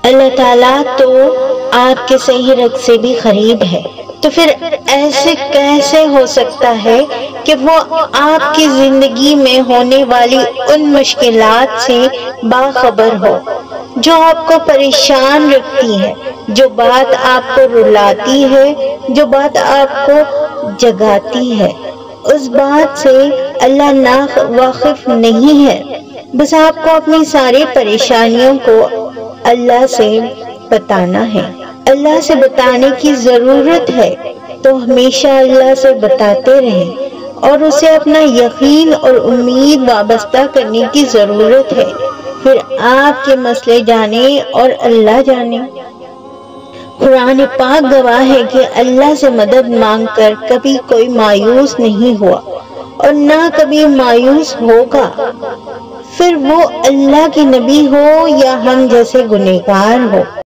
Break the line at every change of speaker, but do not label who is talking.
اللہ تعالیٰ تو آپ کے صحیح رگ سے بھی قریب ہے، تو پھر ایسے کیسے ہو سکتا ہے کہ وہ آپ کی زندگی میں ہونے والی ان مشکلات سے باخبر ہو جو آپ کو پریشان رکھتی ہے، جو بات آپ کو رلاتی ہے، جو بات آپ کو جگاتی ہے؟ اس بات سے اللہ نا واقف نہیں ہے، بس آپ کو اپنی ساری پریشانیوں کو اللہ سے بتانا ہے۔ اللہ سے بتانے کی ضرورت ہے تو ہمیشہ اللہ سے بتاتے رہیں، اور اسے اپنا یقین اور امید وابستہ کرنے کی ضرورت ہے، پھر آپ کے مسئلے جانے اور اللہ جانے۔ قرآن پاک گواہ ہے کہ اللہ سے مدد مانگ کر کبھی کوئی مایوس نہیں ہوا اور نہ کبھی مایوس ہوگا، پھر وہ اللہ کے نبی ہو یا ہم جیسے گنہگار ہو۔